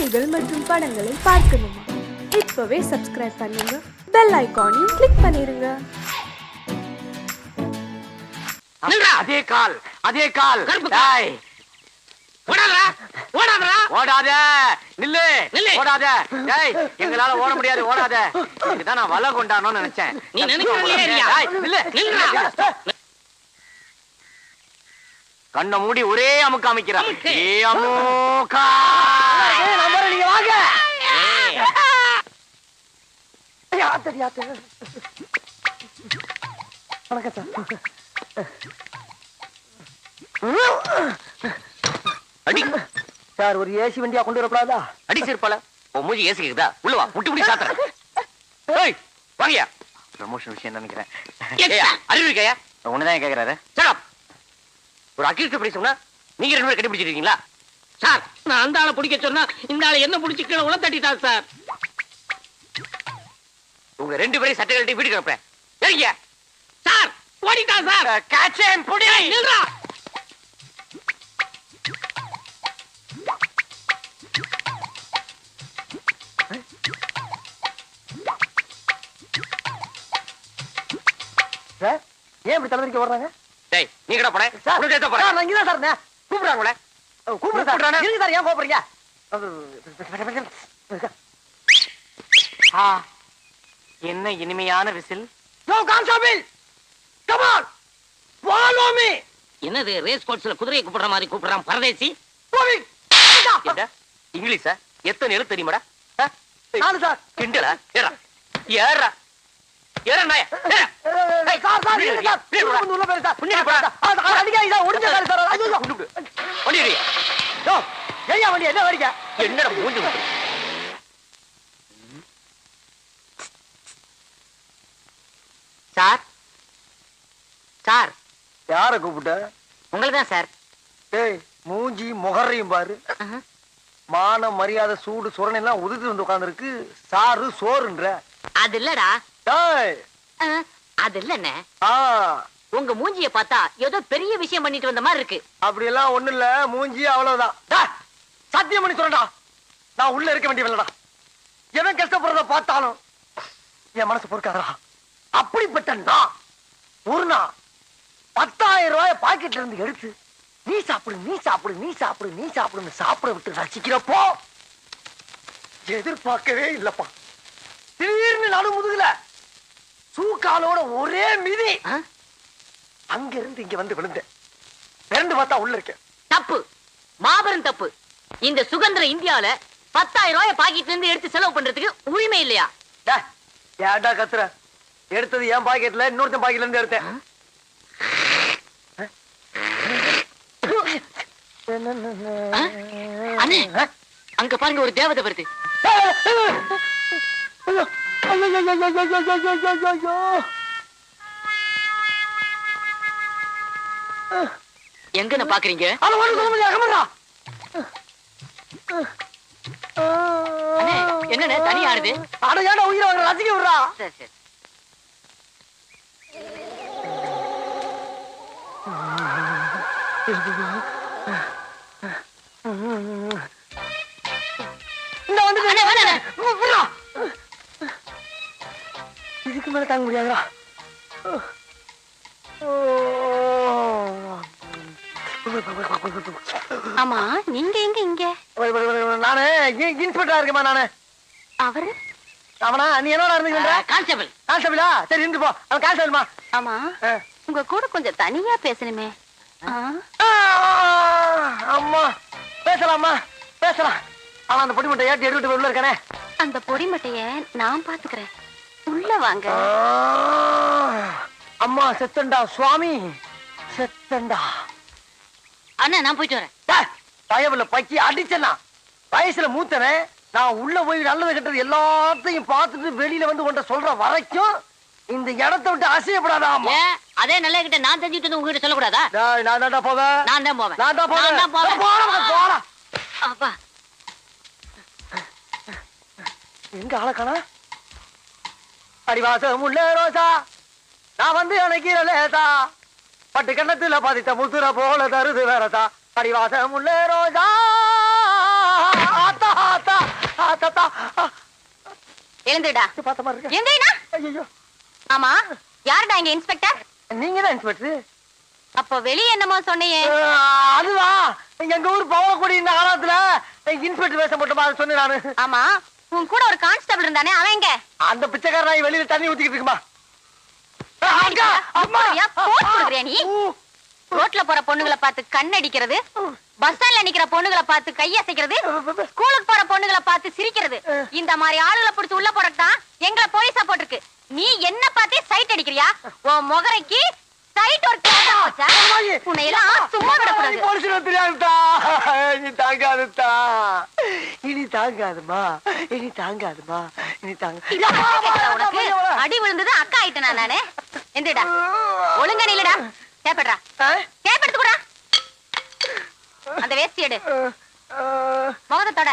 செய்திகள் மற்றும் படங்களை பார்க்கணுமா? இப்பவே சப்ஸ்கிரைப் பண்ணுங்க, பெல் ஐகானையும் கிளிக் பண்ணிருங்க. அதே கால் டேய் ஓடாத நில்லு ஓடாத டேய் எங்களால ஓட முடியாது ஓடாத இதுதான் நான் வலை கொண்டானோன்னு நினைச்சேன். நீ நினைக்கிறீங்க கண்ணை மூடி ஒரே அமுக்கு அமைக்கிறான். அடி சார், ஒரு ஏசி வண்டியா கொண்டு வரப்படாதா? அடி சிறுப்பால உன் மூஞ்சி ஏசி கேக்குதா? உள்ள வா, முட்டி முடி சாத்துறேன். ஏய் வாங்கயா, ப்ரமோஷன் விஷயம் நினைக்கிறேன். அறிவு இருக்கையா? ஒண்ணுதான் கேக்குறாரு. சரி, ஒரு அக்யூஸ்ட் படி சொன்னா நீங்க ரெண்டு பேரும் கட்டி பிடிச்சிருக்கீங்களா? சார், நான் அந்த ஆளை பிடிக்க சொன்னா இந்த ஆளை என்ன பிடிச்சி கீழே உள்ள தட்டிட்டார் சார். உங்க ரெண்டு பேரும் சட்டை கட்டி வீட்டுக்கு அனுப்புறேன். சரிங்க சார், ஓடிட்டான் சார். காச்சேன் புடி நில்றா. சார், ஏன் இப்படி தலைவரிக்க வர்றாங்க? டேய் நீ கடா போறே சார், உனக்கு ஏத்த போறே. நான் இங்க தான் சார். கூப்பிடுறாங்களே கூப்பிடுறானே. இருங்க சார், ஏன் கோபறீங்க? என்ன இனிமையான விசில். No constable, come on, follow me. என்னது ரேஸ் கோர்ஸ்ல குதிரையை கூப்பிடுற மாதிரி கூப்பிடுறான் பரதேசி? இங்கிலீஷா? எத்தனை எழுத்து தெரியுமாடா? நானு சார். கிண்டலா? ஏறா ஏறா ஏறா நாய ஏறா. சார் சார், இருங்க சார். வந்து உள்ள போய் சார். புண்ணிய போடா. அடிக்காதீங்க சார், ஒடிஞ்ச கால் சார். ஐயோ ஒண்ணிடி. யோ, ஏய்யா வண்டி என்ன வரீங்க? என்னடா மூஞ்சி ஊத்து. சார் சார், யார கூப்பிட்ட? உங்களுக்கு தான் சார். டேய், மூஞ்சி முகரையும் பாரு. மான மரியாதை சூடு சுரணை எல்லாம் உதிர்த்து வந்து உட்கார்ந்துருக்கு. சாரு சோறுன்ற. அது இல்லடா. டேய், அது இல்லண்ணே, ஆ, உங்க மூஞ்சிய பார்த்தா ஏதோ பெரிய விஷயம் பண்ணிட்டு வந்த மாதிரி இருக்கு. அப்படி எல்லாம் ஒண்ணு இல்ல, மூஞ்சி அவ்வளவுதான். டேய், சத்தியம் பண்ணி சொல்றேன்டா, நான் உள்ள இருக்க வேண்டியவளடா. எவன் கஷ்டப்படுறத பார்த்தாலும் என் மனசு பொறுக்காதடா. அப்படிப்பட்ட நான் ஒரு நாள் 10,000 ரூபாய் பாக்கெட்ல இருந்து எடுத்து நீ சாப்பிடு நீ சாப்பிடு நீ சாப்பிடு நீ சாப்பிடுன்னு சாப்பிட விட்டு ரசிக்கிறப்போ எதிர்பார்க்கவே இல்லப்பா. திடீர்னு நடு முதுகுல சூக்காலோட ஒரே மிதி. அங்க இருந்து இங்க வந்து விழுந்தேன். பிறந்து பார்த்தா உள்ள இருக்கேன். தப்பு, மாபெரும் தப்பு. இந்த சுதந்திர இந்தியால 10,000 ரூபாய் பாக்கெட்ல இருந்து எடுத்து செலவு பண்றதுக்கு உரிமை இல்லையா? ஏன்டா கத்துற? எடுத்தது என் பாக்கெட்ல, இன்னொருத்தன் பாக்கெட்ல இருந்து எடுத்தேன். அண்ணே, அங்க பாருங்க, ஒரு தேவதை வருது. எங்க பாக்குறீங்க? என்ன தனி ஆடுது? அட ஏன்டா உயிரை வாங்குற? ரசிக்க விடுறா. சரி சரி. இதுக்கு மேல தாங்க முடியாதுடா. ஆமா, நீங்க எங்க இங்க? நானு இன்ஸ்பெக்டரா இருக்கேமா. நானு அவரு அவனா? நீ என்னடா இருந்துகின்ற? கான்ஸ்டபிள். கான்ஸ்டபிளா? சரி இருந்து போ. அவன் கான்ஸ்டபிள்மா. ஆமா, உங்க கூட கொஞ்சம் தனியா பேசணுமே. அம்மா, பேசலாமா? பேசலாம். ஆனா அந்த பொடி மட்டும் ஏற்றி எடுத்துட்டு உள்ள இருக்கானே. அந்த பொடி மட்டைய நான் பாத்துக்கிறேன். உள்ள வாங்க. அம்மா செத்தண்டா சுவாமி, செத்தண்டா. அண்ணா, நான் போயிட்டு வரேன். பயவுல பக்கி அடிச்சனா வயசுல மூத்தனே. நான் உள்ள போய் நல்லது கெட்டது எல்லாத்தையும் பார்த்துட்டு வெளியில வந்து உன்கிட்ட சொல்ற வரைக்கும் இந்த இடத்தை விட்டு அசையப்படாதா? அதே நல்ல கிட்ட நான் தெரிஞ்சுட்டு வந்து உங்ககிட்ட சொல்லக்கூடாதா? நான் தான்டா போவேன். நான் தான் போவேன். நான் தான் போவேன். போடா. அப்பா, எங்க ஆளக்கானா? அடிவாசம் உள்ள ரோசா, நான் வந்து அணைக்கிற லேசா, பட்டு கண்ணத்துல பதித்த முத்துற போல தருது வேறதா. அடிவாசம் உள்ள ரோசா, ஆத்தா ஆத்தா தாத்தா எழுந்துடா. பார்த்த மாதிரி இருக்கு. எந்திரிடா. ஐயோ, ஆமா, யாருடா இங்க இன்ஸ்பெக்டர்? நீங்க தான் இன்ஸ்பெக்டர்? அப்போ வெளிய என்னமோ சொன்னியே? அதுவா, எங்க ஊர் பவளக்குடி இந்த காலத்துல இன்ஸ்பெக்டர் வேஷம் போட்டுமா சொன்னேன் நானு. ஆமா, உன் கூட ஒரு கான்ஸ்டபிள் இருந்தானே, அவன் எங்க? அந்த பிச்சைக்காரன் வெளியில தண்ணி ஊத்திக்கிட்டு இருக்குமா? நீ ரோட்ல போற பொண்ணுங்களை பார்த்து கண்ணடிக்கிறது, பஸ் ஸ்டாண்ட்ல நிக்கிற பொண்ணுகளை பார்த்து கையசைக்கிறது, ஸ்கூலுக்கு போற பொண்ணுகளை பார்த்து சிரிக்கிறது, இந்த மாதிரி ஆளுகளை பிடிச்சு உள்ள போறதுதான் எங்களை போலீஸா போட்டிருக்கு. நீ என்ன பார்த்தே சைட் அடிக்கிறியா? உன் முகரைக்கு சைட் ஒரு உன்னை எல்லாம் சும்மா விடக்கூடாது. போலீஸ் தெரியாதுதா, இனி தாங்காதுதா, இனி தாங்காதுமா, இனி தாங்காதுமா, இனி தாங்க. உனக்கு அடி விழுந்தது அக்கா ஆயிட்டேனா நானு? எந்திரடா, ஒழுங்கா நில்லுடா. கேப்படா, கேப்படுத்து கூட. அந்த வேஷ்டி எடு, முகத்தை தொட.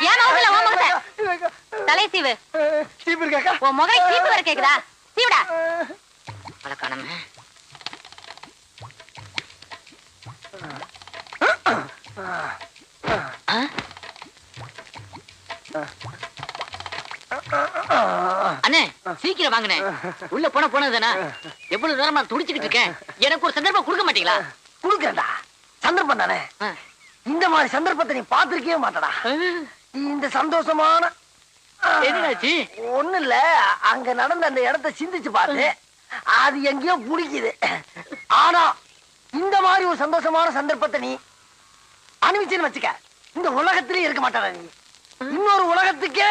ஏன் முகத்துல உன் முகத்தை தலை சீவு. சீப்பு இருக்காக்கா? உன் முகரை சீப்பு வர கேக்குதா? சீவுடா. அழகானமே. அண்ணே, சீக்கிரம் வாங்கண்ணே. உள்ள போனதானே? எவ்வளவு நேரமா துடிச்சுக்கிட்டு இருக்கேன். எனக்கு ஒரு சந்தர்ப்பம் கொடுக்க மாட்டீங்களா? குடுக்கறடா, சந்தர்ப்பம் தானே. இந்த மாதிரி சந்தர்ப்பத்தை நீ பாத்திருக்கவே மாட்டடா. இந்த சந்தோஷமான என்னாச்சு? ஒண்ணு இல்ல, அங்க நடந்த அந்த இடத்தை சிந்திச்சு பார்த்து அது எங்கேயோ பிடிக்குது. ஆனா இந்த மாதிரி ஒரு சந்தோஷமான சந்தர்ப்பத்தை நீ அனுபவிச்சுன்னு வச்சுக்க, இந்த உலகத்திலே இருக்க மாட்டாடா நீ. இன்னொரு உலகத்துக்கே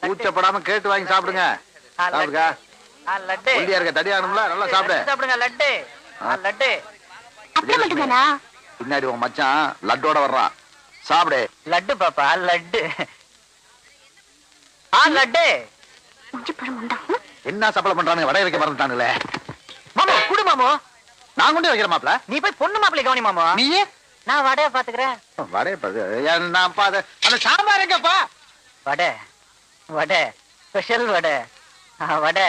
கூச்சப்படாம கேட்டு வாங்கி சாப்பிடுங்க. தடியானும்ல, நல்லா சாப்பிடு. சாப்பிடுங்க. லட்டு லட்டு பின்னாடி உன் மச்சான் லட்டோட வர்றான், சாப்பிடு. லட்டு பாப்பா, லட்டு லட்டு. என்ன சப்பளை பண்றானுங்க? வடை வைக்க மறந்துட்டானுங்களே. மாமா குடு மாமோ. நான் கொண்டு வைக்கிற மாப்ள, நீ போய் பொண்ணு மாப்பிள்ளை கவனி மாமா. நீயே நான் வடையை பாத்துக்கிறேன். வடைய அந்த சாம்பார் எங்கப்பா? வடை வடை ஸ்பெஷல் வடை. வடை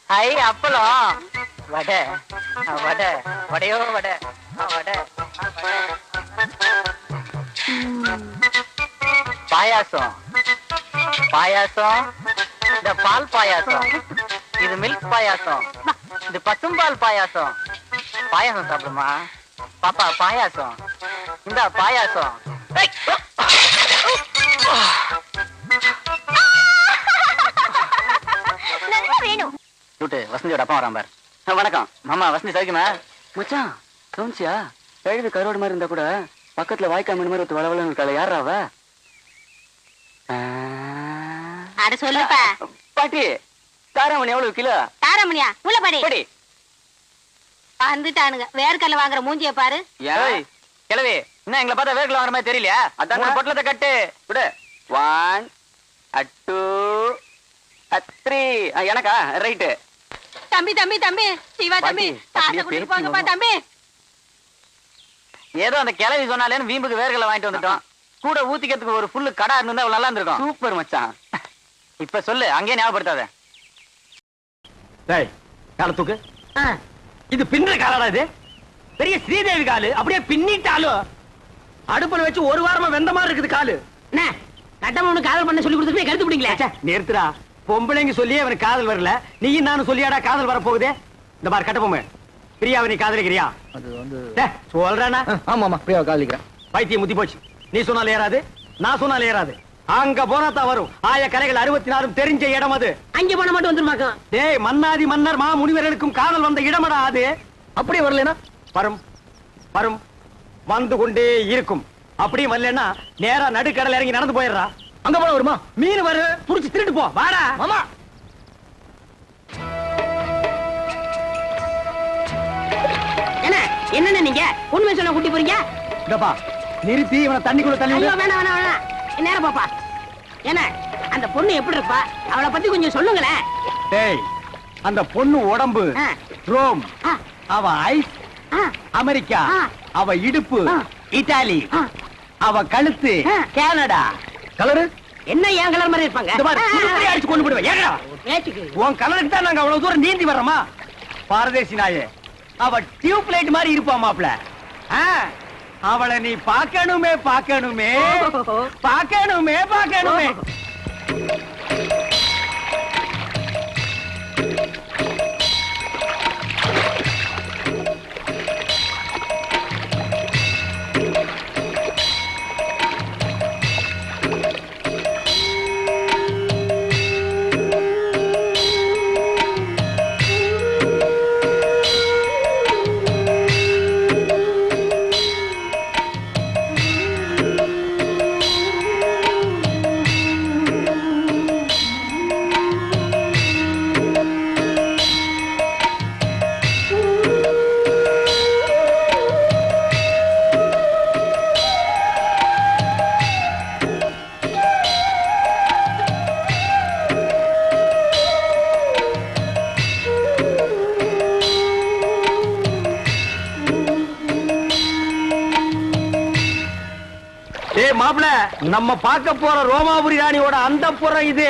ஐ அப்பளம். வடை வடை வடையோ வடை வடை. பாயாசம் பாயாசம். இந்த பால் பாயாசம், இது மில்க் பாயாசம், இது பசும்பால் பாயாசம். பாயாசம் சாப்பிடுமா பாப்பா? பாயாசம் இந்த பாயாசம். வேணும். வசந்தியோட அப்பா வரான் பார். வணக்கம் மாமா. வசந்தி சவிக்குமா? மச்சான் கவுன்சியா கழுது கரோடு மாதிரி இருந்தா கூட பக்கத்துல வாய்க்கா மீன் மாதிரி வளவலன்னு இருக்காள, யாரா அவ? அட சொல்லுப்பா. பாட்டி, காராமணி எவ்வளவு கிலோ? தாரமணியா? உள்ள பாடி. பாட்டி வந்துட்டானுங்க. வேர்க்கல்ல வாங்குற மூஞ்சிய பாரு. ஏய் கிழவி, என்ன எங்களை பார்த்தா வேர்க்கல்ல வாங்குற மாதிரி தெரியலையா? அதான் பொட்டலத்தை கட்டு விடு. 1 2 3. எனக்கா? ரைட்டு. தம்பி தம்பி தம்பி சிவா தம்பி, காசை கொடுத்து போங்கப்பா தம்பி. ஏதோ அந்த கிழவி சொன்னாலேன்னு வீம்புக்கு வேர்க்கல்ல வாங்கிட்டு வந்துட்டோம். கூட ஊத்திக்கிறதுக்கு ஒரு ஃபுல்லு கடை இருந்தா நல்லா இருந்திருக்கும். சூப்பர் மச்சான். இப்ப சொல்லு, அங்கேயே ஞாபகப்படுத்தாத. டேய், கால தூக்கு. இது பின்ன காலடா, இது பெரிய ஸ்ரீதேவி காலு. அப்படியே பின்னிட்டாலும் அடுப்புல வச்சு ஒரு வாரமா வெந்த மாதிரி இருக்குது காலு. என்ன கட்டமொன்னு காதல் பண்ண சொல்லி கொடுத்துட்டு கருத்து பிடிங்களே. நிறுத்துடா. பொம்பளைங்க சொல்லியே அவனுக்கு காதல் வரல, நீயும் நானும் சொல்லியாடா காதல் வர போகுதே. இந்த பாரு கட்டபொம்மை, பிரியாவை நீ காதலிக்கிறியா? அது வந்து சொல்றானா? ஆமா பிரியாவை காதலிக்கிறேன். பைத்தியம் முத்தி போச்சு. நீ சொன்னால ஏறாது, நான் சொன்னால ஏறாது. அங்க போனா தான் வரும். ஆய கலைகள் 64 தெரிஞ்ச இடம் அது. அங்க போன மட்டும் வந்துருமாக்கா. டேய், மன்னாதி மன்னர் மா முனிவர்களுக்கும் காதல் வந்த இடமடா அது. அப்படியே வரலனா வரும் வரும், வந்து கொண்டே இருக்கும். அப்படியே வரலன்னா நேரா நடுக்கடல் இறங்கி நடந்து போயிடுறா. அங்க போன வருமா? மீன் வரு, புடிச்சு திருட்டு போ. வாடா மாமா. என்ன என்ன நீங்க உண்மை சொன்ன கூட்டி போறீங்க? இதப்பா நிறுத்தி இவனை தண்ணிக்குள்ள தள்ளி விடு. ஐயோ வேணாம் வேணாம் வேணாம், நேரம் பாப்பா. என்ன அந்த பொண்ணு எப்படி இருப்பா? அவளை பத்தி கொஞ்சம் சொல்லுங்களேன். டேய், அந்த பொண்ணு உடம்பு ஆ. ரோம், ஆ. அவ ஐஸ் ஆ, அமெரிக்கா, ஆ. அவ இடுப்பு ஆ. இத்தாலி, ஆ. அவ கழுத்து ஆ. கனடா. கலரு என்ன ஏன் கலர் மாதிரி இருப்பாங்க இந்த மாதிரி உருப்படியா அடிச்சு கொண்டு போடுவேன் ஏங்கடா நேற்றுக்கு உன் கலருக்கு தான் நாங்க அவ்வளவு தூரம் நீந்தி வர்றோமா பாரதேசி நாயே அவ டியூப் லைட் மாதிரி இருப்பா மாப்ள அவளை நீ பார்க்கணுமே பார்க்கணுமே பார்க்கணுமே பார்க்கணுமே மாப்ள நம்ம பார்க்க போற ரோமாபுரி ராணியோட அந்த புறம் இது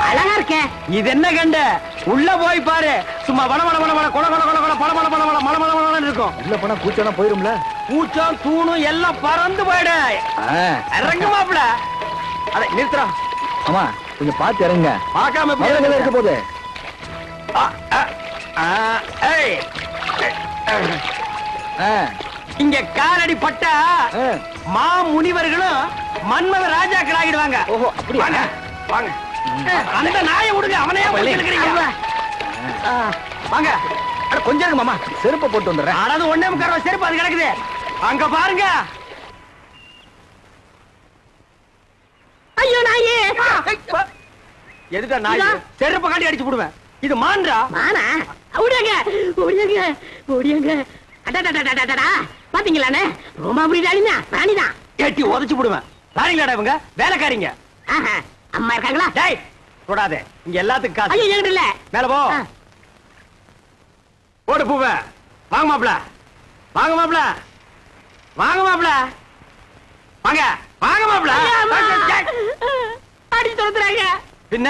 அழகா இருக்கேன் இது என்ன கண்ட உள்ள போய் பாரு சும்மா வள வள வள வள கொல கொல கொல கொல பல பல பல பல மல மல மலன்னு இருக்கும் உள்ள போனா கூச்சம்லாம் போயிரும்ல பூச்சம் தூணும் எல்லாம் பறந்து போயிடு இறங்கு மாப்ள அட நிறுத்துறா ஆமா கொஞ்சம் பார்த்து இறங்க பார்க்காம மதுரை இருக்க போகுது ஏய் இங்க காலடி பட்டா மா முனிவர்களும் மன்மத ராஜாக்கள் ஆகிடுவாங்க ஓஹோ அப்படி வாங்க வாங்க அந்த நாயை விடுங்க அவனே வாங்க அட கொஞ்சம் இருங்க மாமா செருப்பை போட்டு வந்துடுறேன் அதாவது ஒண்ணே முக்கார செருப்பு அது கிடக்குது அங்க பாருங்க ஐயோ நாயே எதுக்கா நாய் செருப்பை காட்டி அடிச்சு போடுவேன் இது மான்றா மானா ஓடியாங்க ஓடியாங்க ஓடியாங்க அடடடடடடா பாத்தீங்களானே ரோமாபுரி ராணினா ராணிதான் ஏட்டி உதைச்சு போடுவேன் ராணிங்களாடா இவங்க வேலைக்காரிங்க ஆஹா அம்மா இருக்காங்களா டேய் தொடாதே இங்க எல்லாத்துக்கும் காசு ஐயோ என்கிட்ட இல்ல மேல போ ஓடு பூவ வாங்க மாப்ள வாங்க மாப்ள வாங்க மாப்ள வாங்க வாங்க மாப்ள அடிச்சு துரத்துறாங்க பின்ன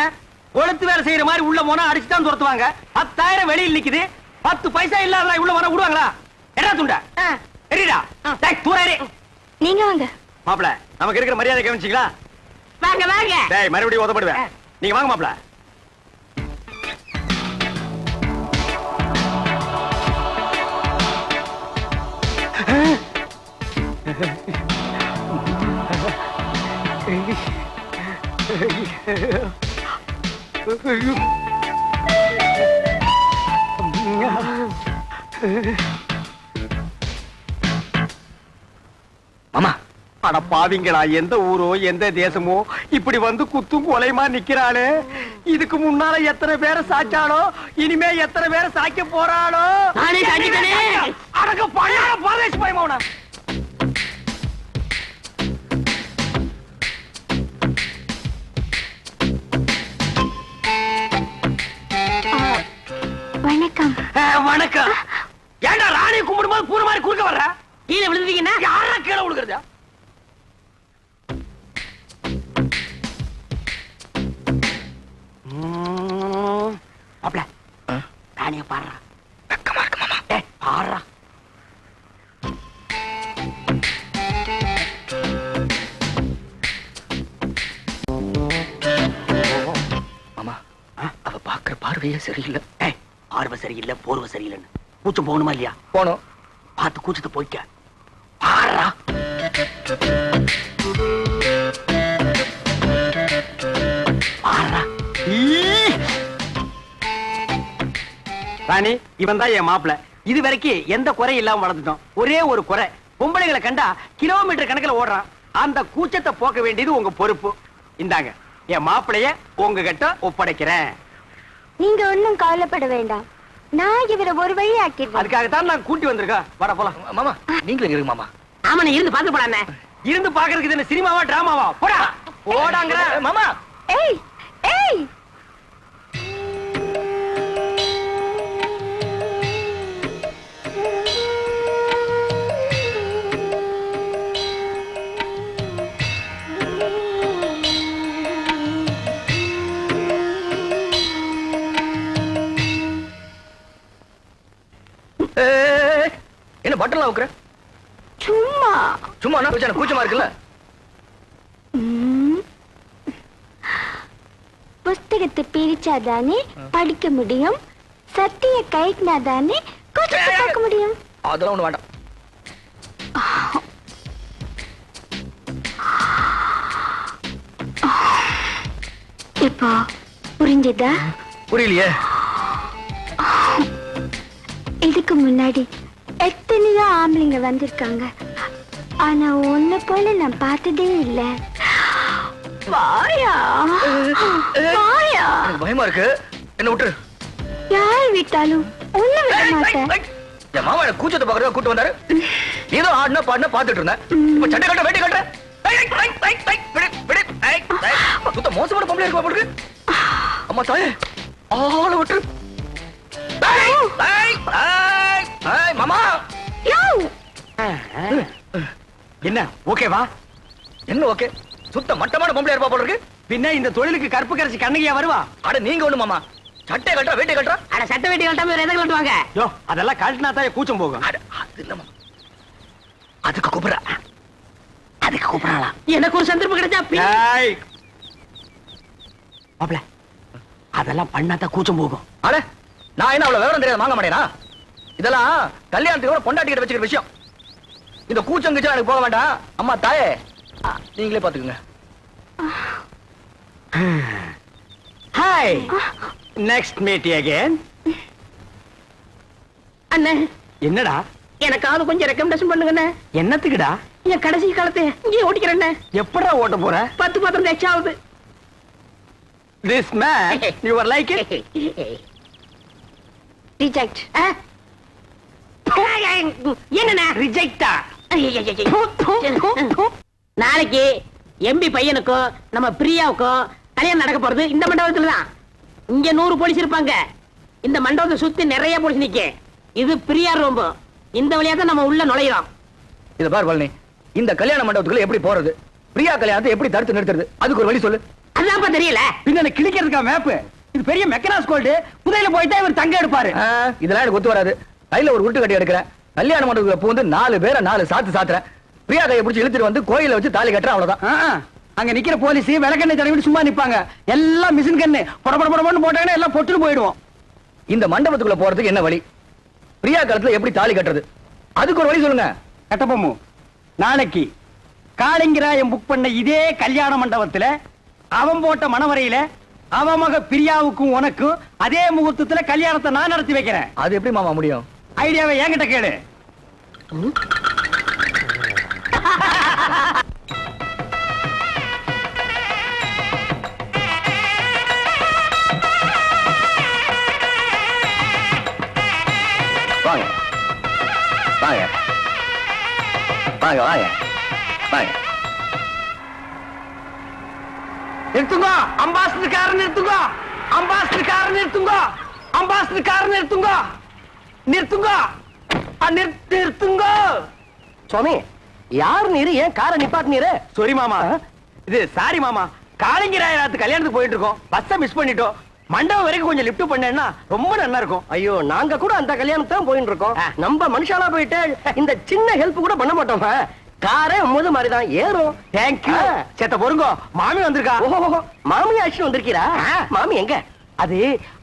கொளுத்து வேலை செய்யற மாதிரி உள்ள போனா அடிச்சு தான் துரத்துவாங்க 10,000 வெளியில் நிக்குது 10 பைசா இல்லாத உள்ள வர விடுவாங்களா என்ன துண்டா எரிடா டேய் தூரே நீங்க வாங்க மாப்ள நமக்கு இருக்கிற மரியாதை கவனிச்சீங்களா வாங்க வாங்க டேய் மறுபடியும் உதப்படுவேன் நீங்க வாங்க மாப்ள மாமா அட பாவிங்களா எந்த ஊரோ எந்த தேசமோ இப்படி வந்து குத்தும் கொலைமா நிக்கிறாளே இதுக்கு முன்னால எத்தனை பேரை சாச்சாலோ இனிமே எத்தனை பேரை சாய்க்க போறாளோ நானே சாய்ச்சிட்டேனே. அடக்க பழைய பாரதேசி பயமாவனா வணக்கம் வணக்கம் ஏண்டா ராணி கும்பிடும்போது பூர மாதிரி குறுக்க வர்ற கீழே விழுந்தீங்கன்னா யாரா கீழே விழுகிறதா அப்பல ராணிய பாடுறா வெக்கமா இருக்கு மாமா பாடுறா மாமா அவ பாக்குற பார்வையே சரியில்லை ஆர்வ சரியில்லை போர்வ சரியில்லைன்னு கூச்சம் போகணுமா இல்லையா போனோம் பார்த்து கூச்சத்தை போய்க்க பாடுறா பாடுறா ராணி இவன் தான் என் மாப்பிள இது வரைக்கும் எந்த குறை இல்லாம வளர்ந்துட்டோம் ஒரே ஒரு குறை பொம்பளைகளை கண்டா கிலோமீட்டர் கணக்குல ஓடுறான் அந்த கூச்சத்தை போக்க வேண்டியது உங்க பொறுப்பு இந்தாங்க என் மாப்பிளைய உங்ககிட்ட ஒப்படைக்கிறேன் நீங்க ஒண்ணும் கவலைப்பட வேண்டாம் நான் இவரை ஒரு வழி ஆக்கிடுவேன் அதுக்காகத்தான் நான் கூட்டி வந்திருக்கேன் வர போலாம் மாமா நீங்களும் இருங்க மாமா ஆமா நீ இருந்து பார்த்து போடானே இருந்து பாக்குறதுக்கு இது என்ன சினிமாவா டிராமாவா போடா போடாங்கற மாமா ஏய் ஏய் பட்டன்லாம் வைக்கிற? சும்மா சும்மா என்ன கூச்சமா இருக்குல்ல? புஸ்தகத்தை பிரிச்சாதானே படிக்க முடியும், சத்திய கைட்னாதானே கூச்சத்தை பார்க்க முடியும். அதெல்லாம் ஒண்ணு வேண்டாம். இப்போ புரிஞ்சதா? புரியலையே. இதுக்கு முன்னாடி எத்தனையோ ஆம்பளைங்க வந்திருக்காங்க, ஆனா ஒண்ணு போல நான் பார்த்ததே இல்ல. வாயா வாயா. எனக்கு பயமா இருக்கு, என்ன விட்டுரு. யார் விட்டாலும் ஒண்ணு விட மாட்டேன். என் மாமா எனக்கு கூச்சத்தை பாக்குறதா கூட்டு வந்தாரு. ஏதோ ஆடினா பாடினா பாத்துட்டு இருந்தேன். இப்ப சட்டை கட்ட வேட்டி கட்டுற. சுத்த மோசமான பொம்பளை இருக்கா போல இருக்கு. அம்மா தாயே, ஆளை விட்டுரு. மாமா என்ன ஓகேவா? என்ன ஓகே? சுத்த மட்டமான பொம்பளை இருப்பா போல இருக்கு. பின்ன இந்த தொழிலுக்கு கருப்பு கரைச்சி கண்ணகியா வருவா? அட நீங்க ஒண்ணு மாமா, சட்டை கட்டுறா வேட்டி கட்டுறா. அட சட்டை வெட்டி கட்டாம எதை கட்டுவாங்க? யோ அதெல்லாம் கழட்டினா தான் கூச்சம் போகும். அட அது இல்ல மாமா, அதுக்கு கூப்பிடுறா. அதுக்கு கூப்பிடறாளா? எனக்கு ஒரு சந்தர்ப்பம் கிடைச்சா ஏய், மாப்ள அதெல்லாம் பண்ணாதான் கூச்சம் போகும். அட நான் என்ன அவ்வளவு விவரம் தெரியாத வாங்க மாட்டேனா? இதெல்லாம் கல்யாணத்துக்கு பொண்டாட்டிக்கிட்ட வச்சுக்கிற விஷயம். இந்த கூச்சம் கிச்சம் எனக்கு போக வேண்டாம். அம்மா தாயே, நீங்களே பாத்துக்குங்க. Hi, next meet again. அண்ணே என்னடா? எனக்காவது கொஞ்சம் ரெக்கமெண்டேஷன் பண்ணுங்கண்ணே. என்னத்துக்குடா? என் கடைசி காலத்தை இங்கே ஓட்டிக்கிறேண்ணே. எப்படா ஓட்ட போற? 10 எக்ஸ்ட்ரா ஆகுது. This man, you are like it? Reject. என்னண்ணே Rejecta. நாளைக்கு எம்பி பையனுக்கும் நம்ம பிரியாவுக்கும் கல்யாணம் நடக்க போறது இந்த மண்டபத்துல தான். இங்க 100 போலீஸ் இருப்பாங்க. இந்த மண்டபத்தை சுத்தி நிறைய போலீஸ் நிக்க. இது பிரியா ரூம். இந்த வழியா தான் நம்ம உள்ள நுழையிறோம். இத பார் பழனி, இந்த கல்யாண மண்டபத்துக்குள்ள எப்படி போறது? பிரியா கல்யாணத்தை எப்படி தடுத்து நிறுத்துறது? அதுக்கு ஒரு வழி சொல்லு. அதான்ப்பா தெரியல. பின்ன கிளிக்கிறதுக்கா மேப்? இது பெரிய மெக்கனாஸ் கோல்டு. புதையில போயிட்டா இவர் தங்க எடுப்பாரு. இதெல்லாம் எனக்கு ஒத்து வராது. கையில ஒரு உருட்டு கட்டி எடுக்கிறேன். கல்யாண மண்டபத்துக்குள்ள பூந்து 4 பேரை 4 சாத்து சாத்துறேன். பிரியா கையை பிடிச்சி இழுத்துட்டு வந்து கோயில வச்சு தாலி கட்டுறேன், அவ்வளவுதான். அங்க நிக்கிற போலீஸ் விளக்கெண்ணெய் தடவிட்டு சும்மா நிப்பாங்க. எல்லாம் மிஷின் கண்ணு படபடபடன்னு போட்டாங்கன்னா எல்லாம் பொட்டுன்னு போயிடுவோம். இந்த மண்டபத்துக்குள்ள போறதுக்கு என்ன வழி? பிரியா காலத்துல எப்படி தாலி கட்டுறது? அதுக்கு ஒரு வழி சொல்லுங்க. கட்டப்பொம்மு, நாளைக்கு காளிங்கராயன் புக் பண்ண இதே கல்யாண மண்டபத்துல அவன் போட்ட மணவரையில அவன் மக பிரியாவுக்கும் உனக்கும் அதே முகூர்த்தத்துல கல்யாணத்தை நான் நடத்தி வைக்கிறேன். அது எப்படி மாமா முடியும்? ஐடியாவை என்கிட்ட கேளு. வாங்க வாங்க வாங்க வாங்க வாங்க. நிறுத்துங்க, அம்பாசிடர் காரன் நிறுத்துங்க, அம்பாசிடர் காரன் நிறுத்துங்க, அம்பாசிடர் காரன் நிறுத்துங்க, நிறுத்துங்க, நிறுத்துங்க. சுவாமி, யார் நீரு? ஏன் காரை நிப்பாட்டு நீரு? சாரி மாமா, இது சாரி மாமா. காளிங்கராயன் கல்யாணத்துக்கு போயிட்டு இருக்கோம், பஸ்ஸை மிஸ் பண்ணிட்டோம். மண்டபம் வரைக்கும் கொஞ்சம் லிஃப்ட் பண்ணேன்னா ரொம்ப நல்லா இருக்கும். ஐயோ, நாங்க கூட அந்த கல்யாணத்துக்கு போயிட்டு இருக்கோம். நம்ம மனுஷாலா போயிட்டு இந்த சின்ன ஹெல்ப் கூட பண்ண மாட்டோம். காரே முது மாதிரிதான் ஏறும். தேங்க்யூ. சேத்த பொறுங்கோ, மாமி வந்திருக்கா. ஓஹோ, மாமி ஆச்சு வந்திருக்கீரா? மாமி எங்க? அது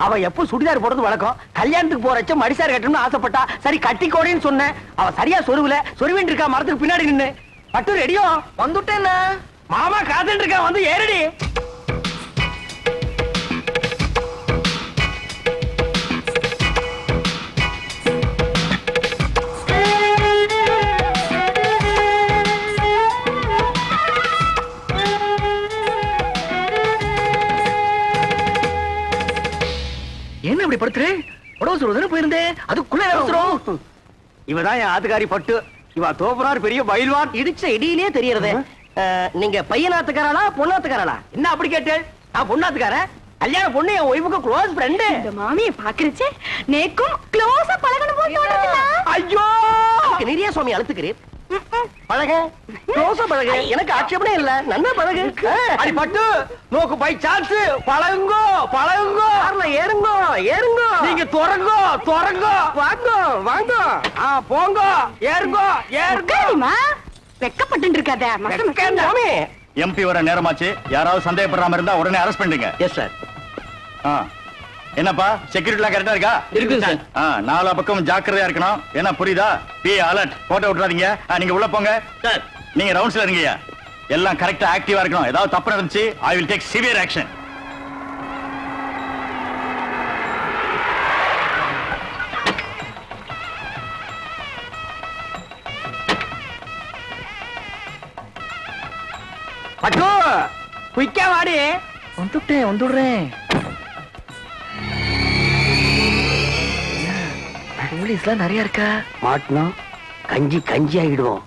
அவ எப்போ சுடிதார் போடுறது வழக்கம். கல்யாணத்துக்கு போறச்ச மடிசார் கட்டணும்னு ஆசைப்பட்டா. சரி கட்டிக்கோடின்னு சொன்னேன். அவ சரியா சொருவுல சொருவின் இருக்கா மரத்துக்கு பின்னாடி நின்னு. பட்டு ரெடியோ? வந்துட்டேன். மாமா காத்துட்டு இருக்கா, வந்து ஏறடி. என்ன இப்படி படுத்துறேன்? உடவு சொல்றதுன்னு போயிருந்தேன், அதுக்குள்ள அவசரம். இவதான் என் ஆத்துக்காரி பட்டு. இவ தோப்பனார் பெரிய பயில்வான். இடிச்ச இடியிலே தெரியறது. நீங்க பையனாத்துக்காரா பொண்ணாத்துக்காரா? என்ன அப்படி கேட்டு? நான் பொண்ணாத்துக்காரன். கல்யாண பொண்ணு என் ஒய்ஃபுக்கு க்ளோஸ் ஃப்ரெண்டு. இந்த மாமியை பாக்குறச்சே நேக்கும் க்ளோஸா பழகணும் போல தோணுதுல. ஐயோ, நிறைய சுவாமி அழுத்துக்கிறீர். பழக க்ளோஸா பழகு, எனக்கு ஆட்சேபனே இல்ல, நன்னா பழகு. அடி பட்டு நோக்கு பை சான்ஸ் பழகுங்கோ பழகுங்கோ. கார்ல ஏறுங்கோ ஏறுங்கோ, நீங்க துறங்கோ துறங்கோ. வாங்கோ வாங்கோ. போங்கோ ஏறுங்கோ ஏறுங்கோ. வெக்கப்பட்டு இருக்காத சாமி. எம்பி வர நேரமாச்சு, யாராவது சந்தேகப்படுறாம இருந்தா உடனே அரெஸ்ட் பண்ணுங்க. Yes sir. என்னப்பா செக்யூரிட்டி எல்லாம் கரெக்டா இருக்கா? இருக்குது சார். நாலா பக்கம் ஜாக்கிரதையா இருக்கணும். என்ன புரியுதா? பி அலர்ட், போட்டோ விட்டுறாதீங்க. நீங்க உள்ள போங்க சார். நீங்க ரவுண்ட்ஸ்ல இருங்கய்யா. எல்லாம் கரெக்டா ஆக்டிவா இருக்கணும். ஏதாவது தப்பு நடந்துச்சு I will take severe action. பட்டு குயிக்கா வாடி. வந்துடுறேன். போலீஸ்லாம் நிறைய இருக்கா? மாட்டணும், கஞ்சி கஞ்சி ஆகிடுவோம்.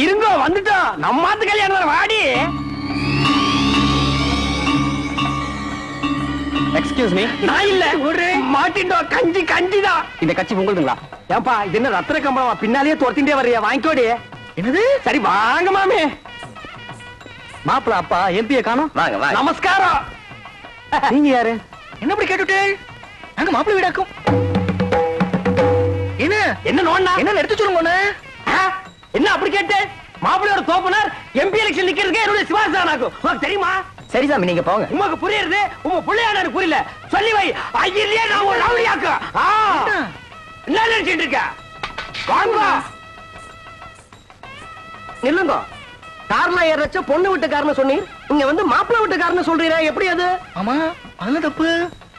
இருங்கோ வந்துட்டோம். நம்ம மாத்து கல்யாணம் வாடி. Excuse me. நான் இல்ல ஒரு மாட்டிண்டோம். கஞ்சி கஞ்சிதான். இந்த கட்சி உங்களுதுங்களா? ஏன்பா இது என்ன ரத்ன கம்பளமா பின்னாலேயே துரத்திட்டே வர்றியா? வாங்கிக்கோடி. என்னது? சரி வாங்க மாமே. மாப்பிள அப்பா எம்பியை காணோம். வாங்க வாங்க. நமஸ்காரம். நீங்க யாரு? என்ன இப்படி கேட்டுட்டே? நாங்க மாப்பிள வீடாக்கும். என்ன என்ன நோண்டா? என்ன எடுத்து சொல்லுங்க. என்ன அப்படி கேட்டு? மாப்பிள்ளையோட தோப்பனார் எம்பி எலெக்ஷன் நிக்கிறதுக்கு என்னுடைய சிவாசானாக்கும். உனக்கு தெரியுமா? சரி சாமி நீங்க போங்க. உமக்கு புரியுது, உங்க பிள்ளையான எனக்கு புரியல. சொல்லி வை. ஐயிலே நான் ஒரு ரவுடியாக்கு. என்ன நினைச்சிட்டு இருக்க? வாங்க. நில்லுங்க. கார்ல ஏறச்ச பொண்ணு வீட்டுக்காரன்னு சொன்னீர், இங்க வந்து மாப்பிள்ளை வீட்டுக்காரன்னு சொல்றீரா? எப்படி அது? ஆமா அதுல தப்பு.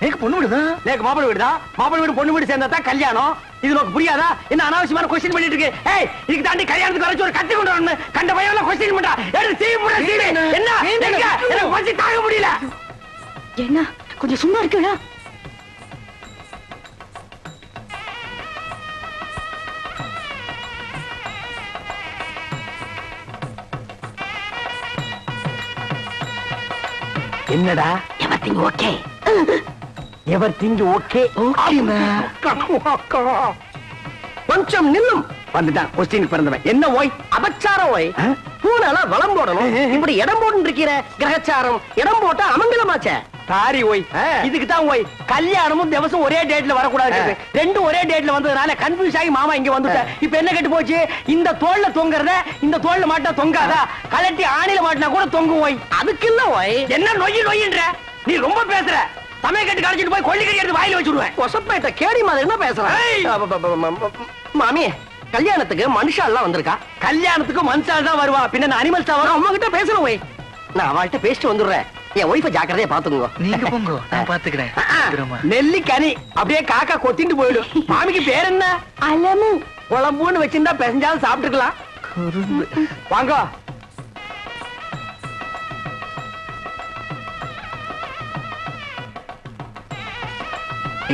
எனக்கு பொண்ணு விடுதான். நேக்கு மாப்பிள்ளை வீடு தான். மாப்பிள்ளை வீடு பொண்ணு வீடு சேர்ந்தா தான் கல்யாணம். இது உனக்கு புரியாதா? என்ன அனாவசியமான கொஸ்டின் பண்ணிட்டு இருக்கு? ஏய் இதுக்கு தாண்டி கல்யாணத்துக்கு வரைச்சு ஒரு கத்தி கொண்டு வரணும். கண்ட பையன் கொஸ்டின் பண்றா. எடுத்து சீவி போடுற சீவி. என்ன எங்க? எனக்கு பசி தாங்க முடியல. என்ன கொஞ்சம் சும்மா இருக்குடா. என்னடா? Everything okay. Everything okay. கொஞ்சம் நில்லும். வந்துட்டான் கொஸ்டின் பிறந்தவன். என்ன ஓய்? அபச்சாரம் ஓய். பூனால வளம் போடணும். இப்படி இடம் போட்டு இருக்கிற கிரகச்சாரம். இடம் போட்டா அமங்கலமாச்சே. சாரி ஓய். இதுக்கு தான் ஓய் கல்யாணமும் திவசம் ஒரே டேட்ல வரக்கூடாது. ரெண்டும் ஒரே டேட்ல வந்ததுனால கன்ஃபியூஸ் ஆகி மாமா இங்க வந்துட்டேன். இப்ப என்ன கெட்டு போச்சு? இந்த தோல்ல தொங்கறத இந்த தோல்ல மாட்டா தொங்காதா? கலட்டி ஆணில மாட்டினா கூட தொங்கும் ஓய். அதுக்கு இல்ல ஓய். என்ன நொய்யி நொய்யின்ற? நீ ரொம்ப பேசுற. சமய கட்டு கழிச்சிட்டு போய் கொள்ளிக்கறி எடுத்து வாயில வச்சுடுவேன். கொசப்பேட்ட கேடி மாதிரி என்ன பேசுறேன்? மாமி கல்யாணத்துக்கு மனுஷா எல்லாம் வந்திருக்கா? கல்யாணத்துக்கு மனுஷால் தான் வருவா. பின்ன அனிமல்ஸா வரும். அம்மா கிட்ட பேசுறேன் ஓய். நான் அவள்கிட்ட பேசிட்டு வந்துடுறேன். என் ஒய்ஃபை ஜாக்கிரதையா பாத்துக்கோங்க. நீங்க போங்க, நான் பாத்துக்கிறேன். நெல்லி கனி அப்படியே காக்கா கொத்திட்டு போயிடும். மாமிக்கு பேர் என்ன? அலமு. குழம்புன்னு வச்சிருந்தா பெசஞ்சாலும் சாப்பிட்டுக்கலாம். வாங்க.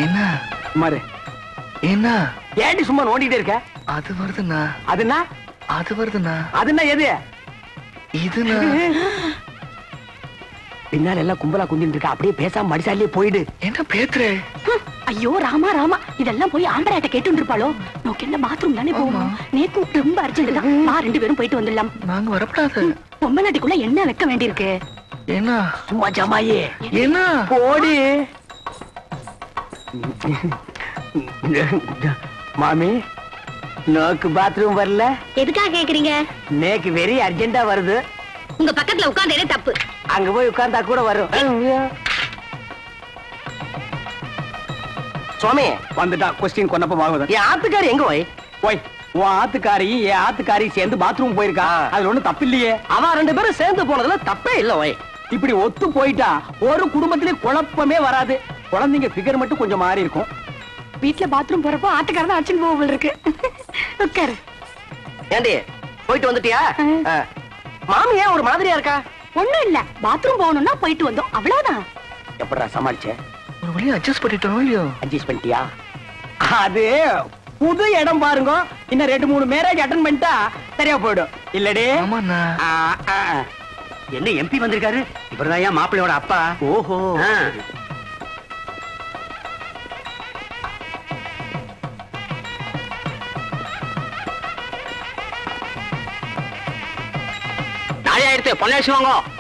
என்ன மாரு என்ன ஏண்டி சும்மா நோண்டிட்டே இருக்க? அது வருதுண்ணா. அதுனா அது வருதுண்ணா. அதுனா எது? இதுண்ணா. பின்னால எல்லாம் கும்பலா குந்திட்டு இருக்கா. அப்படியே பேசாம மடிசாலியே போயிடு. என்ன பேத்துறே? ஐயோ ராமா ராமா, இதெல்லாம் போய் ஆம்பராட்ட கேட்டு இருப்பாளோ? நோக்கு என்ன பாத்ரூம் தானே போகணும். நேக்கும் ரொம்ப அர்ஜென்ட் தான். நான் 2 பேரும் போயிட்டு வந்துடலாம். நாங்க வரப்படாது. பொம்மநாட்டிக்குள்ள என்ன வைக்க வேண்டியிருக்கு? என்ன சும்மா ஜமாயே என்ன போடி. மாமி நோக்கு பாத்ரூம் வரல. எதுக்காக கேக்குறீங்க? நேக்கு வெரி அர்ஜென்டா வருது. உங்க பக்கத்துல உட்கார்ந்ததே தப்பு. அங்க போய் உட்கார்ந்தா கூட வரும். சுவாமி வந்துட்டா கொஸ்டின் கொன்னப்ப ஆகுது. என் ஆத்துக்காரி எங்க போய்? போய் உன் ஆத்துக்காரி என் ஆத்துக்காரி சேர்ந்து பாத்ரூம் போயிருக்கா. அதுல ஒண்ணும் தப்பு இல்லையே. அவ 2 பேரும் சேர்ந்து போனதுல தப்பே இல்ல ஓய். இப்படி ஒத்து போயிட்டா ஒரு குடும்பத்திலே குழப்பமே வராது. குழந்தைங்க ஃபிகர் மட்டும் கொஞ்சம் மாறி இருக்கும். வீட்ல பாத்ரூம் போறப்போ ஆட்டுக்காரதான் அடிச்சுட்டு போக இருக்கு. உட்காரு. ஏண்டி போயிட்டு வந்துட்டியா? மாமி ஏன் ஒரு மாதிரியா இருக்கா? ஒண்ணும் இல்ல, பாத்ரூம் போகணும்னா போயிட்டு வந்தோம், அவ்வளவுதான். எப்படா சமாளிச்ச? ஒரு வழியா அட்ஜஸ்ட் பண்ணிட்டோம் இல்லையோ? அட்ஜஸ்ட் பண்ணிட்டியா? அது புது இடம் பாருங்க. இன்னும் 2-3 மேரேஜ் அட்டன் பண்ணிட்டா சரியா போயிடும். இல்லடே? ஆமாண்ணா. என்ன எம்பி வந்திருக்காரு? இவர்தான் ஏன் மாப்பிள்ளையோட அப்பா. ஓஹோ. பார்த்து பொண்ணு வாங்க.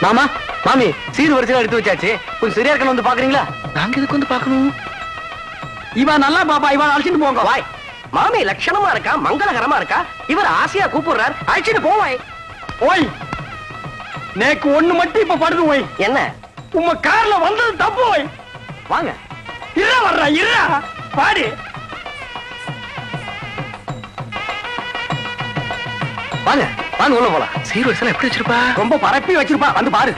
மாமா மாமி சீர் வரிசையா எடுத்து வச்சாச்சு. கொஞ்சம் சரியா இருக்கணும் வந்து பாக்குறீங்களா? நாங்க இதுக்கு வந்து பாக்கணும். இவன் நல்லா பாப்பா, இவன் அழைச்சிட்டு போங்க. வாய் மாமி லட்சணமா இருக்கா, மங்களகரமா இருக்கா. இவர் ஆசையா கூப்பிடுறார், அழைச்சிட்டு போவாய். ஓய் நேக்கு ஒண்ணு மட்டும் இப்ப படுது. ஓய் என்ன உங்க கார்ல வந்தது தப்பு. ஓய் வாங்க. இரா வர்றா இரா பாடு. வாங்க வாங்க உள்ள போலாம். சீர் வரிசையா எப்படி வச்சிருப்பா? ரொம்ப பரப்பி வச்சிருப்பா, வந்து பாரு.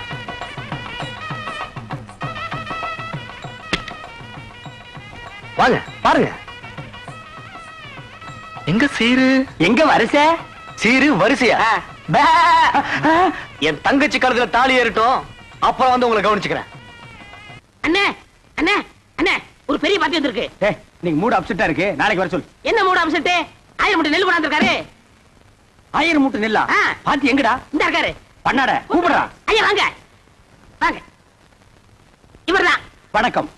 வாங்க பாருங்க. எங்க சீரு? எங்க வரிசை? சீரு வரிசையா? ஆ. பே. என் தங்கச்சி காலத்துல தாலி ஏறட்டும், அப்புறம் வந்து உங்களை கவனிச்சுக்கிறேன். அண்ணே அண்ணே அண்ணே, ஒரு பெரிய பாத்தி வந்திருக்கு. ஏய், நீங்க மூடு அப்செட்டா இருக்கு, நாளைக்கு வர சொல்லு. என்ன மூட அம்சட்டு? 1000 மூட்டை நெல் கொண்டாந்துருக்காரு. 1000 மூட்டை நெல்லா? ஆ. பாத்தி எங்கடா? இந்த இருக்காரு. பண்ணாட கூப்பிடுறா. ஐயா வாங்க வாங்க. இவர்தான். வணக்கம்.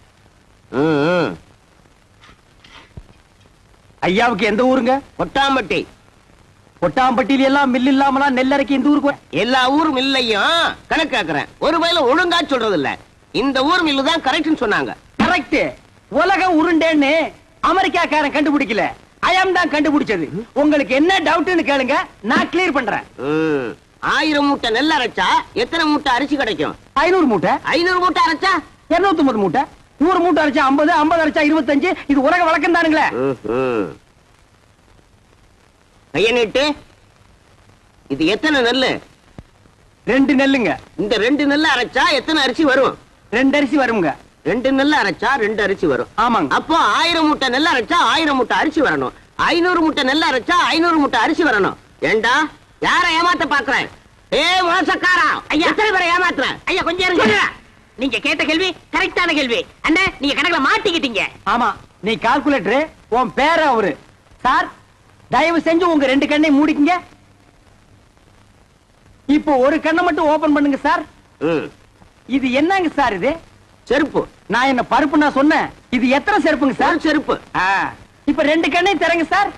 ஐயாவுக்கு எந்த ஊருங்க? கொட்டாம்பட்டி. கொட்டாம்பட்டியில எல்லாம் மில் இல்லாமலாம் நெல்லரைக்கு இந்த ஊருக்கு எல்லா ஊரும் இல்லையும் கணக்காக்குறேன். ஒரு வயல ஒழுங்கா சொல்றது இல்ல. இந்த ஊர் மில்லு தான் கரெக்ட்னு சொன்னாங்க. கரெக்ட். உலக உருண்டேன்னு அமெரிக்காக்காரன் கண்டுபிடிக்கல, ஐயம் தான் கண்டுபிடிச்சது. உங்களுக்கு என்ன டவுட்னு கேளுங்க, நான் கிளியர் பண்றேன். 1000 மூட்டை நெல் அரைச்சா எத்தனை மூட்டை அரிசி கிடைக்கும்? 500 மூட்டை. 500 மூட்டை அரைச்சா 250 மூட்டை. 100 மூட்டை அரைச்சா 50, 50 அரைச்சா 25. இது உலக வழக்கம் தானுங்களே. கைய நீட்டு. இது எத்தனை நெல்லு? 2 நெல்லுங்க. இந்த 2 நெல்லு அரைச்சா எத்தனை அரிசி வரும்? 2 அரிசி வருங்க. 2 நெல்லு அரைச்சா 2 அரிசி வரும். ஆமாங்க. அப்போ 1000 மூட்டை நெல் அரைச்சா 1000 மூட்டை அரிசி வரணும். 500 மூட்டை நெல் அரைச்சா 500 மூட்டை அரிசி வரணும். ஏண்டா யார ஏமாத்த பாக்குறேன்? மோசக்காரா, ஐயா எத்தனை பேரை ஏமாத்துறேன்? ஐயா கொஞ்சம் இருங்க. நீங்க கேட்ட கேள்வி கரெக்டான கேள்வி. அண்ணே நீங்க கணக்குல மாட்டிக்கிட்டீங்க. ஆமா, நீ கால்குலேட்டர், உன் பேர அவரு. சார் தயவு செஞ்சு உங்க 2 கண்ணை மூடிக்கங்க. இப்போ ஒரு கண்ணை மட்டும் ஓபன் பண்ணுங்க சார். இது என்னங்க சார்? இது செருப்பு. நான் என்ன பருப்பு நான் சொன்னேன்? இது எத்தனை செருப்புங்க சார்? ஒரு செருப்பு. இப்ப 2 கண்ணையும் திறங்க சார்.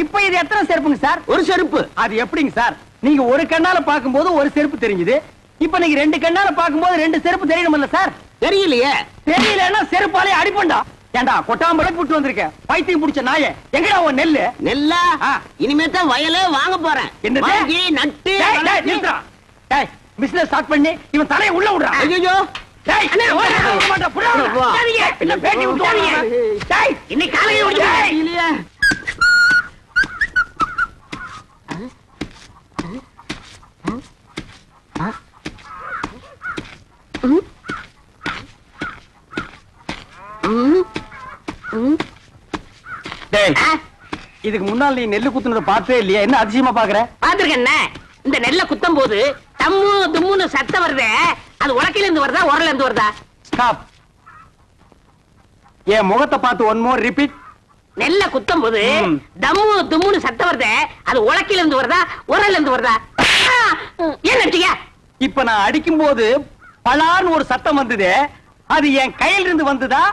இப்ப இது எத்தனை செருப்புங்க சார்? ஒரு செருப்பு. அது எப்படிங்க சார்? நீங்க ஒரு கண்ணால பாக்கும்போது ஒரு செருப்பு தெரிஞ்சது, இப்ப நீங்க 2 கண்ணால பாக்கும்போது 2 செருப்பு தெரியணும்ல சார்? தெரியலையே. தெரியலன்னா செருப்பாலே அடிப்பண்டா. ஏண்டா கொட்டாம்பளை புட்டு வந்திருக்க பைத்தியம் புடிச்ச நாயே, எங்கடா உன் நெல்லு? நெல்லா? இனிமே தான் வயலே வாங்க போறேன். என்னது? வாங்கி நட்டு டேய், டேய், நிறுத்துடா. டேய், பிசினஸ் ஸ்டார்ட் பண்ணி இவன் தலையை உள்ள விடுறா. ஐயோ டேய், அண்ணே, ஓட மாட்டா, புடா. வா. சரிங்க, இல்ல பேட்டி விட்டுவாங்க. டேய், இன்னைக்கு காலையில ஓடிச்சு. இல்லையே. டேய், இதுக்கு முன்னால் நீ நெல்லு குத்துனத பார்த்தே இல்லையா? என்ன அதிசயமா பாக்குற? பாத்துருக்கண்ணே, இந்த நெல்ல குத்தும் போது தம்மு தும்முன்னு சத்தம் வருதே, அது உலக்கையில இருந்து வருதா உரல்ல இருந்து வருதா? ஸ்டாப். என் முகத்தை பார்த்து ஒன் மோர் ரிப்பீட். நெல்ல குத்தும் போது தம்மு தும்முன்னு சத்தம் வருதே, அது உலக்கையில இருந்து வருதா உரல்ல இருந்து வருதா? ஏன் நட்டியா? இப்ப நான் அடிக்கும் போது பலான்னு ஒரு சத்தம் வந்தது, அது என் கையில இருந்து வந்ததா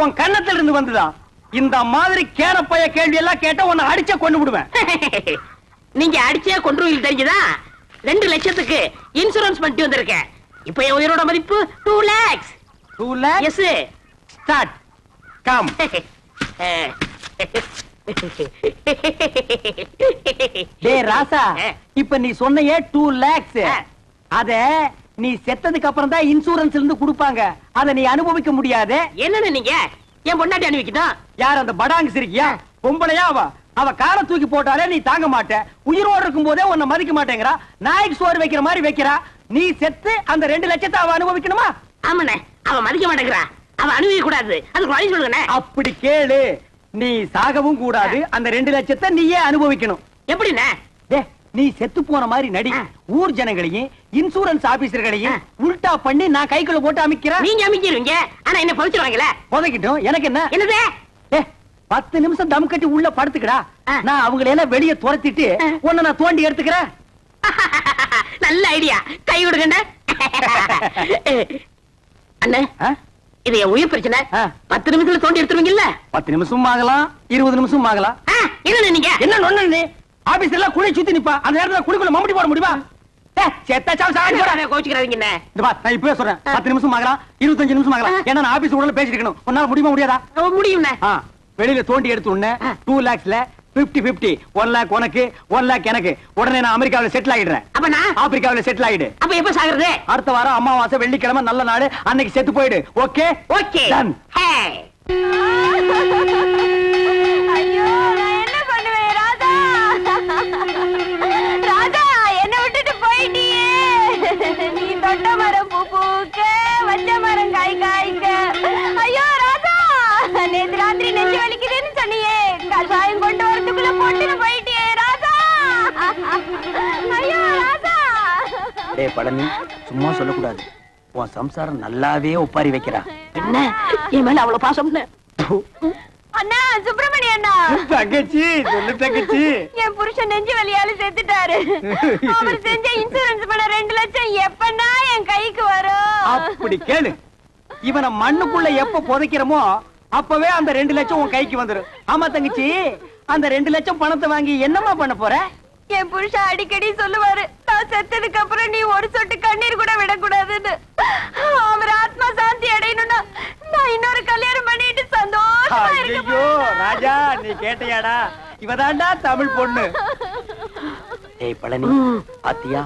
உன் கன்னத்துல இருந்து வந்ததா? இந்த மாதிரி கேனப்பைய கேள்வி எல்லாம் கேட்ட உன்னை அடிச்ச கொண்டு விடுவேன். நீங்க அடிச்சே கொன்றுவீங்க தெரிஞ்சுதா? 2 லட்சத்துக்கு இன்சூரன்ஸ் பண்ணிட்டு வந்திருக்கேன். இப்ப என் உயிரோட மதிப்பு 2 lakhs. 2 lakhs? Yes. Start. Come. டேய் ராசா, இப்ப நீ சொன்னையே 2 lakhs. அத நீ செத்ததுக்கு அப்புறம் தான் இன்சூரன்ஸ்ல இருந்து கொடுப்பாங்க. அத நீ அனுபவிக்க முடியாது. என்னன்னு நீங்க என் பொண்டாட்டி அனுப்பிக்கிட்டோம். யார் அந்த படாங்க சிரிக்கியா? பொம்பளையா அவ காலை தூக்கி போட்டாலே நீ தாங்க மாட்ட. உயிரோடு இருக்கும் போதே உன்னை மதிக்க மாட்டேங்கிறா. நாய்க்கு சோறு வைக்கிற மாதிரி வைக்கிறா. நீ செத்து அந்த 2 லட்சத்தை அவ அனுபவிக்கணுமா? ஆமாண்ணே, அவ மதிக்க மாட்டேங்கிறா. அவ அனுபவிக்க கூடாது. அதுக்கு வழி சொல்லுங்கண்ணே. அப்படி கேளு. நீ சாகவும் கூடாது. அந்த 2 லட்சத்தை நீயே அனுபவிக்கணும். எப்படிண்ணே? நீ செத்து போன மாதிரி நடி. ஊர் ஜனங்களையும் இன்சூரன்ஸ் ஆபீசர்களையும் உல்டா பண்ணி நான் கைக்குள்ள போட்டு அமைக்கிறேன். நீங்க அமைக்கிறீங்க, ஆனா என்ன பவிச்சிருவாங்களே. புதைக்கிட்டோம். எனக்கு என்ன? என்னது? 10 நிமிஷம் தம் கட்டி உள்ள படுத்துக்கடா. நான் அவங்களை எல்லாம் வெளியே துரத்திட்டு உன்னை நான் தோண்டி எடுத்துக்கிறேன். நல்ல ஐடியா. கை விடுங்கண்ணே. அண்ணே, இது என் உயிர் பிரச்சனை. 10 நிமிஷத்துல தோண்டி எடுத்துருவீங்கல்ல? 10 நிமிஷம் ஆகலாம், 20 நிமிஷம் ஆகலாம். என்ன நீங்க என்ன நொண்ணு? நீ ஆபீஸ்ல எல்லாம் குழி சுத்தி நிப்பா. அந்த நேரத்துல குழிக்குள்ள மம்பட்டி போட முடியுமா? கோச்சுக்கிறாதீங்க. நான் இப்பவே சொல்றேன். 10 நிமிஷம் ஆகலாம், 25 நிமிஷம் ஆகலாம். ஏன்னா நான் ஆபீஸ் உடனே பேசிட்டு இருக்கணும். உன்னால முடியுமா முடியாதா? முடியும். வெளியில தோண்டி எடுத்து உடனே 2 lakhsல 50-50, 1 lakh உனக்கு, 1 lakh எனக்கு. உடனே நான் அமெரிக்காவில செட்டில் ஆகிடுறேன். அப்ப நான் ஆப்பிரிக்காவில செட்டில் ஆகிடு. அப்ப எப்ப சாகுறது? அடுத்த வாரம் அமாவாசை வெள்ளிக்கிழமை நல்ல நாடு. அன்னைக்கு செத்து போயிடு. ஓகே? ஓகே. ஐயோ, நான் என்ன பண்ணுவேன் ராதா? ராதா, என்ன விட்டுட்டு போயிட்டியே. நீ தொட்ட மரம் பூ பூக்க, வச்ச மரம் காய் காய்க்க. ஐயோ ராதா, நேத்து ராத்திரி நெஞ்சு வலிக்குதுன்னு சொன்னியே, கஷாயம் கொண்டு வரதுக்குள்ள போட்டுன்னு போயிட்டியே ராதா. ஐயோ ராதா. டேய் பழனி, சும்மா சொல்லக்கூடாது. உன் சம்சாரம் நல்லாவே ஒப்பாரி வைக்கிறா. என்ன என் மேல அவ்வளவு பாசம்? அண்ணா, சுப்பிரமணி அண்ணா. தங்கச்சி, சொல்லு தங்கச்சி. என் புருஷன் நெஞ்சு வலியால செத்துட்டாரு. அவர் செஞ்ச இன்சூரன்ஸ் பண்ண 2 லட்சம் எப்பன்னா என் கைக்கு வரும்? அப்படி கேளு. இவனை மண்ணுக்குள்ள எப்ப புதைக்கிறோமோ அப்பவே அந்த 2 லட்சம் உன் கைக்கு வந்துரும். ஆமா தங்கச்சி, அந்த 2 லட்சம் பணத்தை வாங்கி என்னமா பண்ண போற? என் புருஷன் அடிக்கடி சொல்லுவாரு, நான் செத்ததுக்கு அப்புறம் நீ ஒரு சொட்டு கண்ணீர் கூட விடக்கூடாதுன்னு. அவர் ஆத்மா சாந்தி அடையணும்னா நான் இன்னொரு கல்யாணம் பண்ணிட்டு சந்தோஷமா இருக்க ஐயோ ராஜா, நீ கேட்டையாடா? இவதாண்டா தமிழ் பொண்ணு. ஏய் பழனி, பாத்தியா?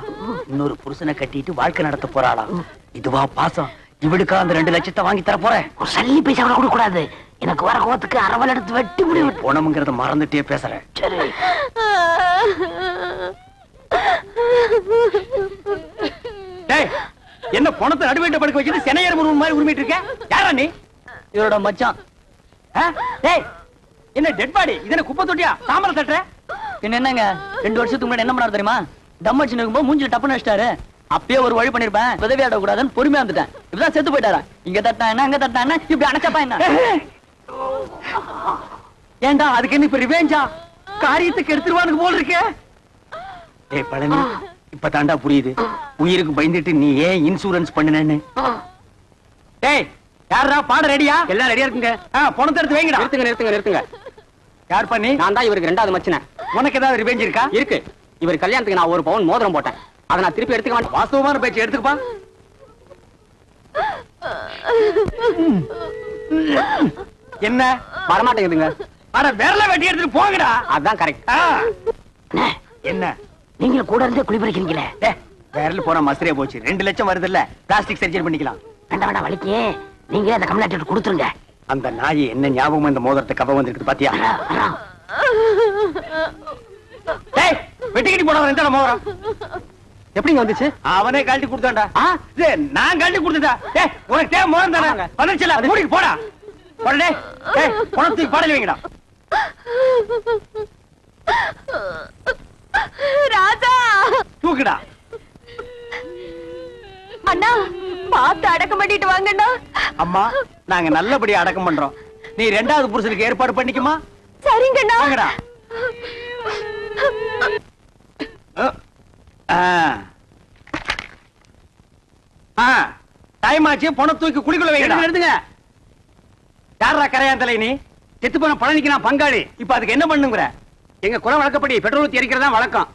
இன்னொரு புருஷனை கட்டிட்டு வாழ்க்கை நடத்த போறாளா? இதுவா பாசம்? இவளுக்கா அந்த 2 லட்சத்தை வாங்கி தர போறேன்? ஒரு சல்லி பைசா கூட கொடுக்க கூடாது. எனக்கு வர கோத்துக்கு அரவல் எடுத்து வெட்டி முடியும். போனமுங்கிறத மறந்துட்டே பேசுறேன். சரி. டேய், என்ன பணத்தை நடுவேட்ட படுக்க வச்சுட்டு சென்னையர் முருகன் மாதிரி உரிமிட்டு இருக்க? யாரா நீ? இவரோட மச்சான். டேய், என்ன டெட் பாடி? இதென்ன குப்பை தொட்டியா? சாம்பல தட்டுற? என்னங்க 2 வருஷத்துக்கு முன்னாடி என்ன பண்ணாரு தெரியுமா? தம் அடிச்சு நிக்கும்போது மூஞ்சில டப்புன்னு அடிச்சிட்டாரு. அப்பயே ஒரு வழி பண்ணிருப்பேன். உதவி ஆட கூடாதுன்னு பொறுமையா வந்துட்டேன். இப்பதான் செத்து போயிட்டாரா? இங்க தட்டா என்ன, அங்க தட்டா என்ன, இப்படி அணைச்சப்பா என்ன? ஏண்டா அதுக்கு என்ன இப்ப ரிவேஞ்சா? காரியத்துக்கு எடுத்துருவானுக்கு போல இருக்க. ஏய் பழனி, இப்ப தாண்டா புரியுது உயிருக்கு பயந்துட்டு நீ ஏன் இன்சூரன்ஸ் பண்ணுனேன்னு. டேய், யாரா பாட ரெடியா? எல்லாம் ரெடியா இருக்குங்க. பணத்தை எடுத்து வைங்கடா. நிறுத்துங்க. யார் பண்ணி? நான் தான் இவருக்கு 2வது மச்சனை. உனக்கு ஏதாவது ரிவேஞ்ச் இருக்கா? இருக்கு. இவர் கல்யாணத்துக்கு நான் 1 பவுன் மோதிரம் போட்டேன். அதை நான் திருப்பி எடுத்துக்க மாட்டேன். வாஸ்தவமான பேச்சு எடுத்துக்கப்பா. என்ன வரமாட்டேங்குதுங்க. அட விரல வெட்டி எடுத்துட்டு போங்கடா. அதான் கரெக்ட். என்ன நீங்க கூட இருந்தே குளிப்பறிக்கிறீங்களே. விரல் போன மசரே போச்சு. 2 லட்சம் வருது இல்ல, பிளாஸ்டிக் சர்ஜரி பண்ணிக்கலாம். வேண்டாம் வலிக்கு நீங்க அந்த கம்ப்ளைண்ட் கொடுத்துருங்க. அந்த நாய் என்ன ஞாபகம் இந்த மோதிரத்தை கவ வந்திருக்கு பாத்தியா? டேய், வெட்டிக்கிட்டி போனவன் இந்த மோதிரம் எப்படிங்க வந்துச்சு? அவனே கழட்டி கொடுத்தான்டா. நான் கழட்டி கொடுத்துட்டா. டேய், உனக்கு தேவை மோதிரம் தானே? வந்துச்சுல, மூடிக்கு போடா. போடா. டேய், பணத்துக்கு பாடல வைங்கடா. ராஜா, தூக்குடா. அண்ணா, பார்த்து அடக்கம் பண்ணிட்டு வாங்கண்ணா. அம்மா, நாங்க நல்லபடியா அடக்கம் பண்றோம். நீ 2வது புருஷனுக்கு ஏற்பாடு பண்ணிக்குமா? சரிங்கண்ணா. வாங்கடா. டைம் ஆச்சு. பணம் தூக்கி குடிக்குள்ள வைங்கடா. எடுத்துங்க. யாரா கரையான் தலை? நீ செத்து போன பழனிக்கு நான் பங்காளி. இப்ப அதுக்கு என்ன பண்ணுங்கிற? எங்க குல வழக்கப்படி பெட்ரோல் ஊத்தி எரிக்கிறதா வழக்கம்.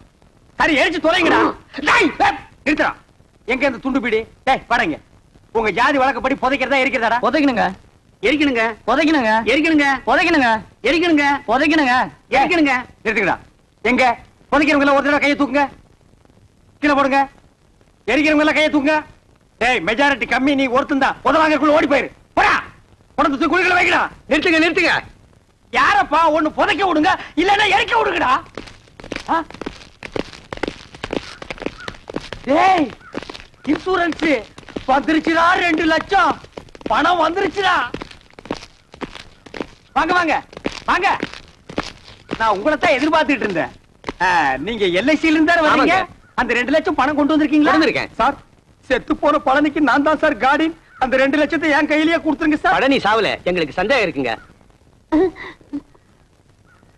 சரி, எரிச்சு தொலைங்கடா. நிறுத்தா. எங்க இந்த துண்டு பீடி? டேய் படங்க. உங்க ஜாதி வழக்கப்படி புதைக்கிறதா இருக்கிறதா? புதைக்கணுங்க. எரிக்கணுங்க புதைக்கணுங்க எரிக்கணுங்க புதைக்கணுங்க எரிக்கணுங்க புதைக்கணுங்க எரிக்கணுங்க நிறுத்துக்கடா எங்க புதைக்கிறவங்க எல்லாம் ஒரு தடவை கையை தூக்குங்க கீழே போடுங்க எரிக்கிறவங்க எல்லாம் கையை தூக்குங்க டேய் மெஜாரிட்டி கம்மி நீ ஒருத்தன் தான் உதவாங்கக்குள்ள ஓடி போயிரு போடா கொண்டு குழிகளை வைக்கடா நிறுத்துங்க நிறுத்துங்க யாரப்பா ஒண்ணு புதைக்க விடுங்க இல்லன்னா எரிக்க விடுங்கடா டேய் இன்சூரன்ஸ் வந்துருச்சுடா 2 லட்சம் பணம் வந்துருச்சுடா வாங்க வாங்க வாங்க நான் உங்களை தான் எதிர்பார்த்துட்டு இருந்தேன் நீங்க எல்ஐசில இருந்தா வரீங்க அந்த 2 லட்சம் பணம் கொண்டு வந்திருக்கீங்களா வந்திருக்கேன். சார் செத்து போன பழனிக்கு நான் தான் சார் கார்டின் அந்த 2 லட்சத்தை என் கையிலேயே கொடுத்துருங்க சார் பழனி சாவல எங்களுக்கு சந்தேகம் இருக்குங்க.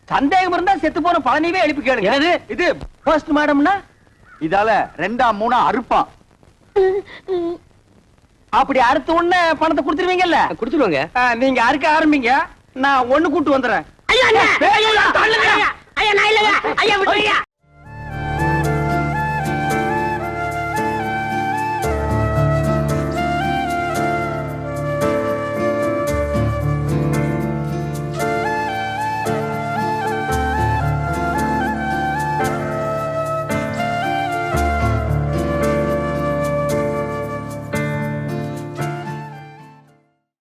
சந்தேகம் இருந்தா செத்து போன பழனிவே எழுப்பி கேளுங்க என்னது? இது போஸ்ட் மாடம்னா இதால 2 3 அறுப்பான். அப்படி அடுத்த உடனே பணத்தை கொடுத்துருவீங்கல்ல குடுத்துருவாங்க. நீங்க அறுக்க ஆரம்பிங்க நான் ஒண்ணு கூட்டு வந்துடுறேன் ஐயா அண்ணா! ஏய், ஏய், ஏய், தள்ளுங்க. ஐயா, ஐயா, நான் இல்லைங்க. ஐயா, விட்டுருங்க.